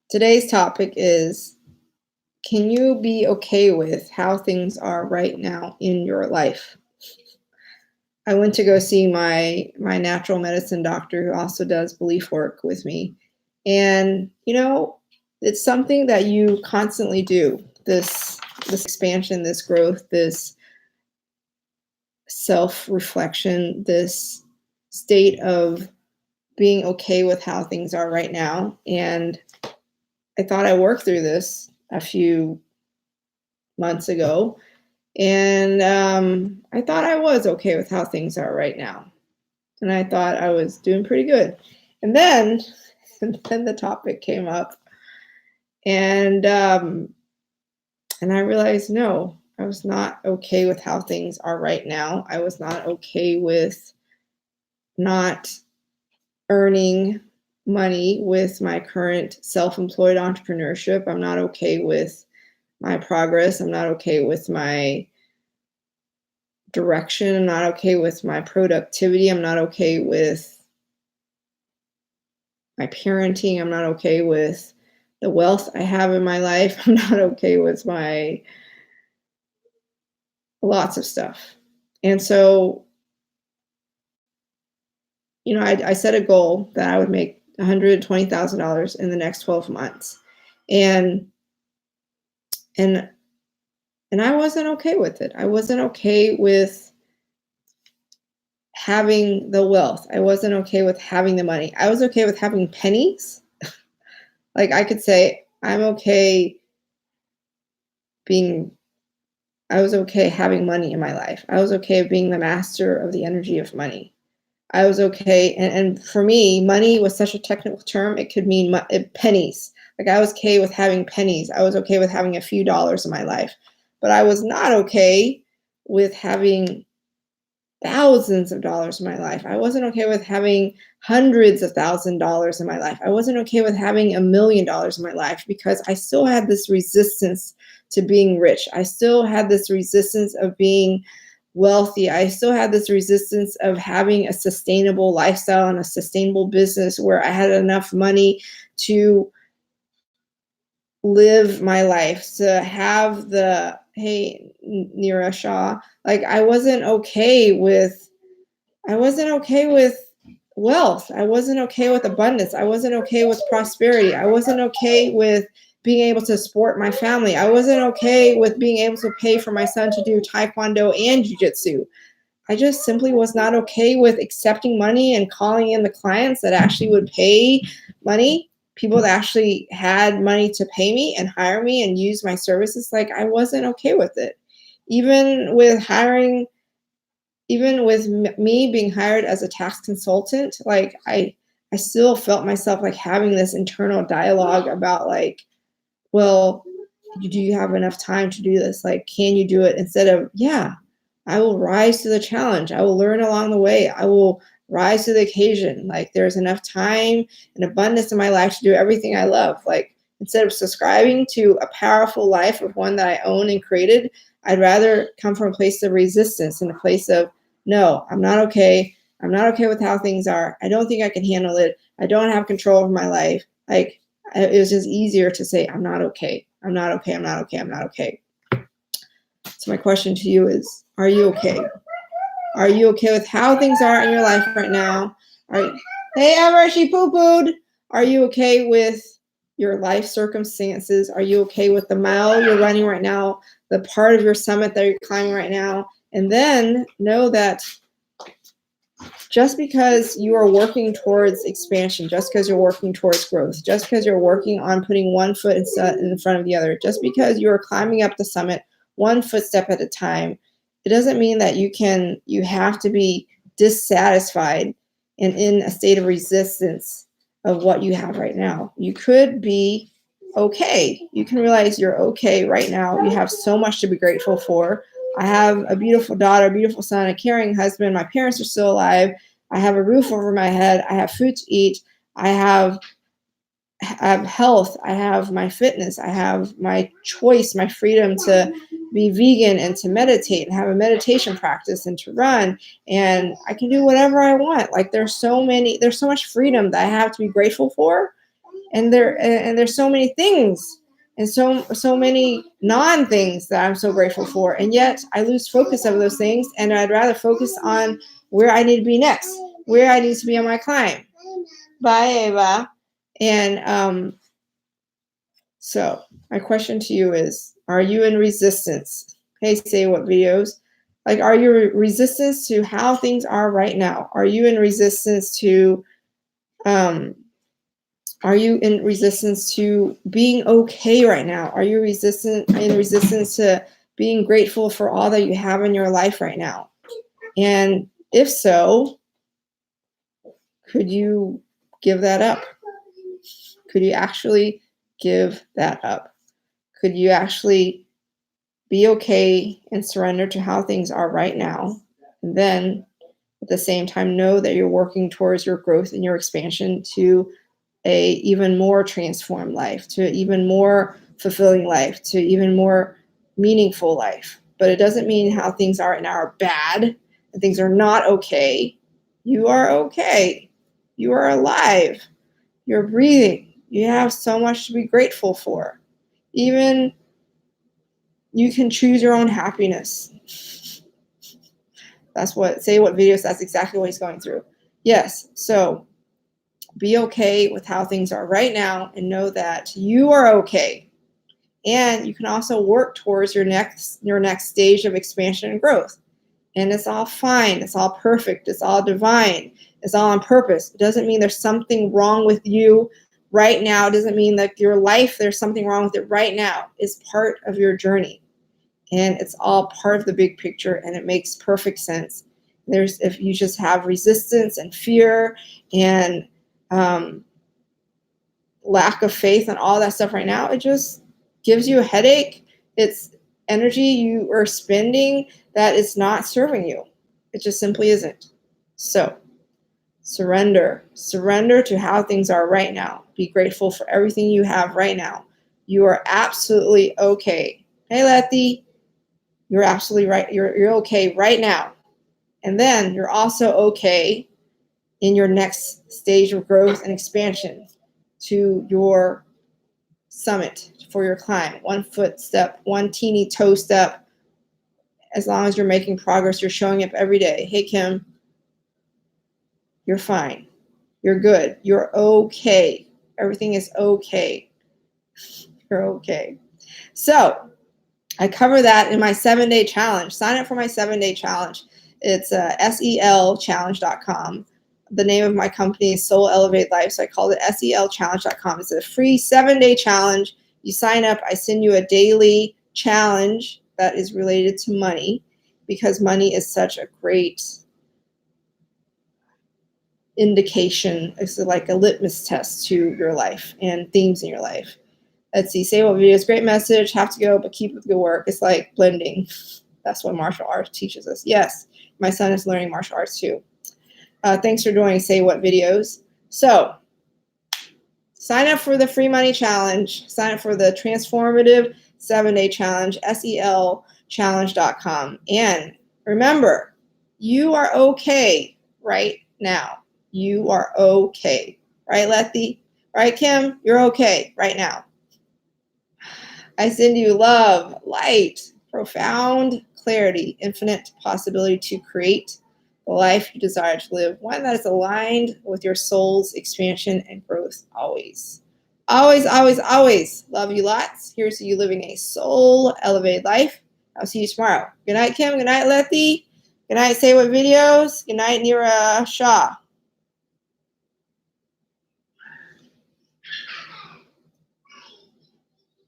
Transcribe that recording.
Today's topic is, can you be okay with how things are right now in your life? I went to go see my natural medicine doctor who also does belief work with me. And it's something that you constantly do. This expansion, this growth, this self-reflection, this state of being okay with how things are right now. And I thought I worked through this a few months ago. And I thought I was okay with how things are right now. And I thought I was doing pretty good. And then, and then the topic came up, and and I realized no, I was not okay with how things are right now. I was not okay with not earning money with my current self-employed entrepreneurship. I'm not okay with my progress. I'm not okay with my direction. I'm not okay with my productivity. I'm not okay with my parenting. I'm not okay with the wealth I have in my life. I'm not okay with my lots of stuff. And so, I set a goal that I would make $120,000 in the next 12 months. And and and I wasn't okay with it. I wasn't okay with having the wealth. I wasn't okay with having the money. I was okay with having pennies. Like I could say, being I was okay having money in my life. I was okay being the master of the energy of money. I was okay, and for me, money was such a technical term. It could mean pennies. Like I was okay with having pennies. I was okay with having a few dollars in my life, but I was not okay with having thousands of dollars in my life. I wasn't okay with having hundreds of $1,000 in my life. I wasn't okay with having $1 million in my life because I still had this resistance to being rich. I still had this resistance of being wealthy. I still had this resistance of having a sustainable lifestyle and a sustainable business where I had enough money to live my life, to have the, hey, Nira Shah, like I wasn't okay with wealth. I wasn't okay with abundance. I wasn't okay with prosperity. I wasn't okay with being able to support my family. I wasn't okay with being able to pay for my son to do taekwondo and jujitsu. I just simply was not okay with accepting money and calling in the clients that actually would pay money, people that actually had money to pay me and hire me and use my services. Like I wasn't okay with it. Even with hiring, even with me being hired as a tax consultant, like I still felt myself like having this internal dialogue about like, well, do you have enough time to do this? Like, can you do it? Instead of, yeah, I will rise to the challenge. I will learn along the way. I will rise to the occasion. Like, there's enough time and abundance in my life to do everything I love. Like, instead of subscribing to a powerful life of one that I own and created, I'd rather come from a place of resistance and a place of, no, I'm not okay. I'm not okay with how things are. I don't think I can handle it. I don't have control of my life. Like, it was just easier to say, I'm not okay. I'm not okay. I'm not okay. I'm not okay. So my question to you is, are you okay? Are you okay with how things are in your life right now? Hey, Ever, she poo-pooed. Are you okay with your life circumstances? Are you okay with the mile you're running right now, the part of your summit that you're climbing right now? And then know that just because you are working towards expansion, just because you're working towards growth, just because you're working on putting one foot in front of the other, just because you are climbing up the summit one footstep at a time, it doesn't mean that you have to be dissatisfied and in a state of resistance of what you have right now. You could be okay. You can realize you're okay right now. You have so much to be grateful for. I have a beautiful daughter, a beautiful son, a caring husband. My parents are still alive. I have a roof over my head. I have food to eat. I have health. I have my fitness. I have my choice, my freedom to be vegan and to meditate and have a meditation practice and to run. And I can do whatever I want. Like there's so much freedom that I have to be grateful for. And there's so many things and so many non-things that I'm so grateful for. And yet I lose focus of those things, and I'd rather focus on where I need to be next, where I need to be on my climb. Bye, Ava. And so my question to you is, are you in resistance? Hey, say what videos? Like, are you resistance to how things are right now? Are you in resistance to are you in resistance to being okay right now? Are you in resistance to being grateful for all that you have in your life right now? And if so, could you give that up? Could you actually give that up? Could you actually be okay and surrender to how things are right now? And then at the same time, know that you're working towards your growth and your expansion to a even more transformed life, to even more fulfilling life, to even more meaningful life. But it doesn't mean how things are right now are bad and things are not okay. You are okay. You are alive. You're breathing. You have so much to be grateful for. Even you can choose your own happiness. That's what, say what videos, that's exactly what he's going through. Yes, so be okay with how things are right now and know that you are okay. And you can also work towards your next stage of expansion and growth. And it's all fine. It's all perfect. It's all divine. It's all on purpose. It doesn't mean there's something wrong with you right now. It doesn't mean that your life, there's something wrong with it right now. It's part of your journey. And it's all part of the big picture, and it makes perfect sense. If you just have resistance and fear and lack of faith and all that stuff right now, it just gives you a headache. It's energy you are spending that is not serving you. It just simply isn't. So surrender to how things are right now. Be grateful for everything you have right now. You are absolutely okay. Hey, Letty, you're absolutely right. You're okay right now. And then you're also okay in your next stage of growth and expansion to your summit, for your climb. 1 foot step, 1 teeny toe step. As long as you're making progress, you're showing up every day. Hey, Kim, you're fine. You're good. You're okay. Everything is okay. You're okay. So I cover that in my 7-day challenge. Sign up for my 7-day challenge. It's selchallenge.com. The name of my company is Soul Elevate Life, so I called it selchallenge.com. It's a free 7-day challenge. You sign up, I send you a daily challenge that is related to money, because money is such a great indication. It's like a litmus test to your life and themes in your life. Let's see, say what videos, great message, have to go, but keep up the good work. It's like blending. That's what martial arts teaches us. Yes, my son is learning martial arts too. Thanks for doing Say What videos. So sign up for the free money challenge. Sign up for the transformative 7-day challenge, selchallenge.com. And remember, you are okay right now. You are okay. Right, Letty? Right, Kim? You're okay right now. I send you love, light, profound clarity, infinite possibility to create the life you desire to live, one that is aligned with your soul's expansion and growth always. Always, always, always. Love you lots. Here's to you living a soul elevated life. I'll see you tomorrow. Good night, Kim. Good night, Letty. Good night, Say What videos. Good night, Neera Shah.